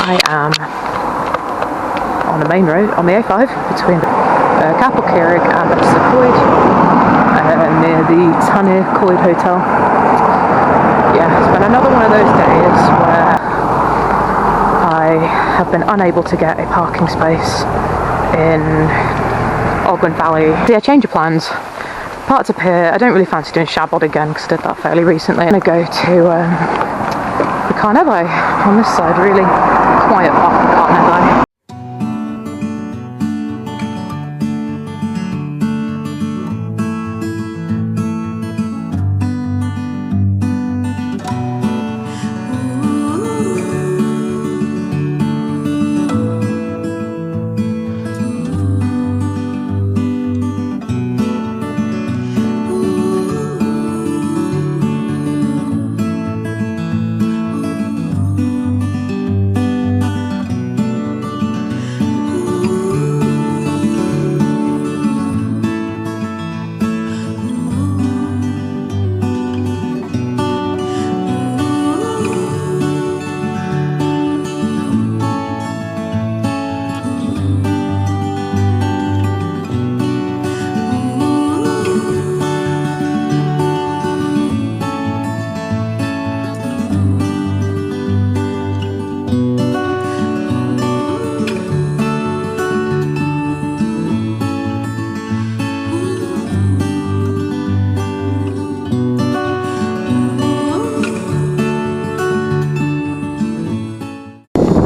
I am on the main road, on the A5, between Capel Curig and Upset Coed, near the Tanir Coed Hotel. Yeah, it's been another one of those days where I have been unable to get a parking space in Ogwen Valley. Yeah, change of plans. Parked up here. I don't really fancy doing Shabod again because I did that fairly recently. I'm going to go to the Carneddau on this side, really quiet part of the Carneddau.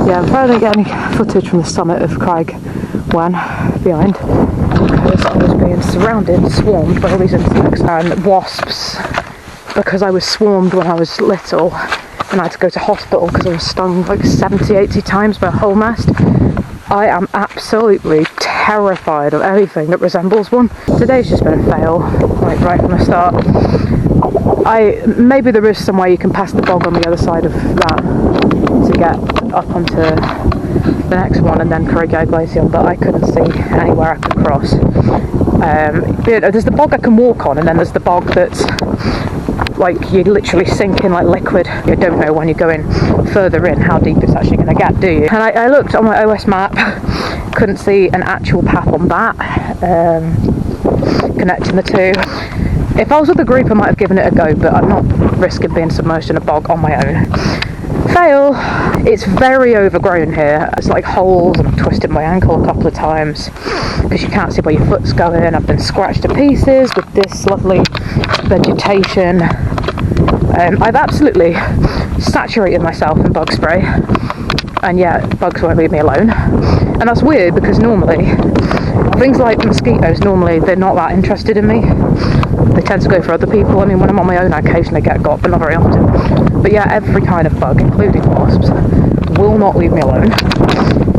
Yeah, I'm probably not getting any footage from the summit of Craig Wen behind because I was being surrounded, swarmed by all these insects and wasps because I was swarmed when I was little and I had to go to hospital because I was stung like 70, 80 times by a whole nest. I am absolutely terrified of anything that resembles one. Today's just been a fail, like right from the start. Maybe there is some way you can pass the bog on the other side of that to get up onto the next one and then Carneddau Glacier, but I couldn't see anywhere I could cross. There's the bog I can walk on, and then there's the bog that's like you literally sink in like liquid. You don't know when you're going further in how deep it's actually going to get, do you? And I looked on my OS map, couldn't see an actual path on that connecting the two. If I was with a group I might have given it a go, but I'm not risking being submerged in a bog on my own. Fail! It's very overgrown here. It's like holes, and I've twisted my ankle a couple of times because you can't see where your foot's going. I've been scratched to pieces with this lovely vegetation. I've absolutely saturated myself in bug spray, and yet bugs won't leave me alone. And that's weird because normally things like mosquitoes, normally they're not that interested in me. They tend to go for other people. I mean, when I'm on my own I occasionally get got, but not very often. But yeah, every kind of bug, including wasps, will not leave me alone.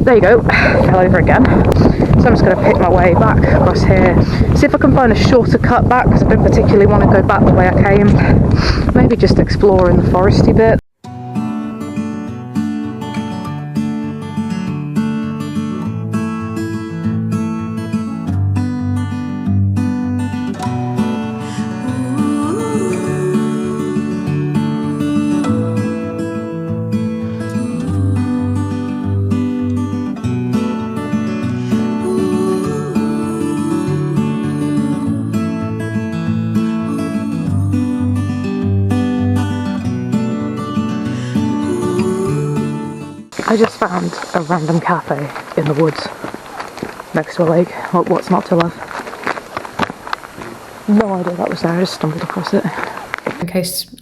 There you go, fell over again. So I'm just going to pick my way back across here, see if I can find a shorter cut back, because I don't particularly want to go back the way I came. Maybe just exploring the foresty bit. I just found a random cafe in the woods next to a lake. What's not to love? No idea that was there, I just stumbled across it. In case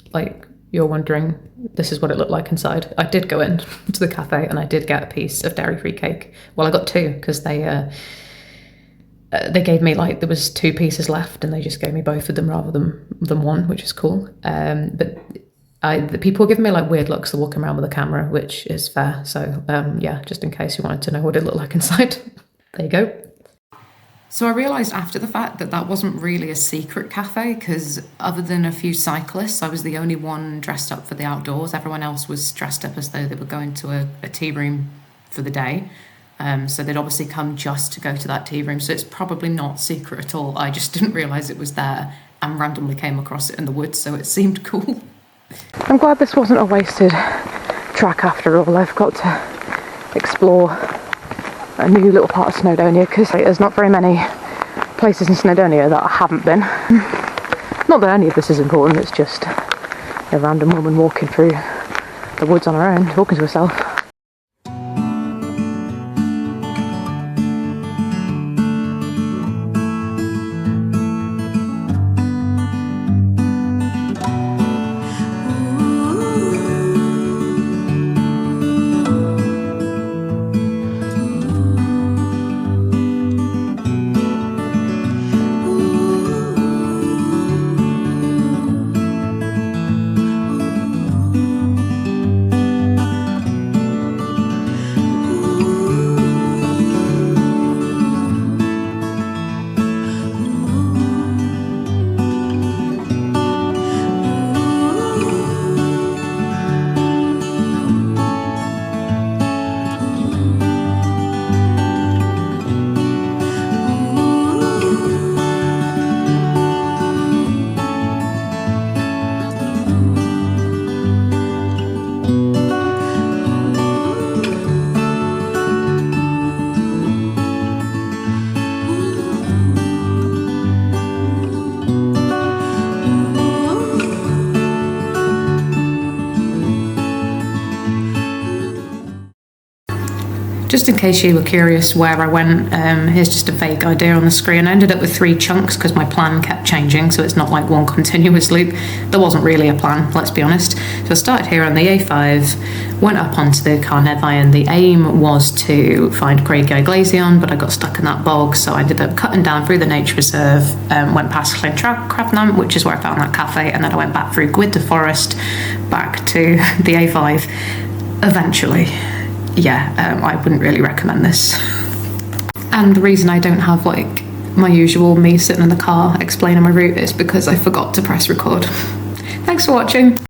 you're wondering, this is what it looked like inside. I did go in to the cafe and I did get a piece of dairy-free cake. Well, I got two because they gave me there was two pieces left and they just gave me both of them rather than one, which is cool. But the people were giving me weird looks for walking around with a camera, which is fair. So yeah, just in case you wanted to know what it looked like inside. There you go. So I realised after the fact that wasn't really a secret cafe, because other than a few cyclists, I was the only one dressed up for the outdoors. Everyone else was dressed up as though they were going to a tea room for the day. So they'd obviously come just to go to that tea room. So it's probably not secret at all. I just didn't realise it was there and randomly came across it in the woods, so it seemed cool. I'm glad this wasn't a wasted track after all. I've got to explore a new little part of Snowdonia, because there's not very many places in Snowdonia that I haven't been. Not that any of this is important, it's just a random woman walking through the woods on her own, talking to herself. Just in case you were curious where I went, here's just a vague idea on the screen. I ended up with 3 chunks because my plan kept changing, so it's not like one continuous loop. There wasn't really a plan, let's be honest. So I started here on the A5, went up onto the Carneddau, and the aim was to find Carneddau, but I got stuck in that bog, so I ended up cutting down through the nature reserve, went past Carneddau, which is where I found that cafe, and then I went back through Gwydir Forest, back to the A5, eventually. Yeah, I wouldn't really recommend this. And the reason I don't have like my usual me sitting in the car explaining my route is because I forgot to press record. Thanks for watching.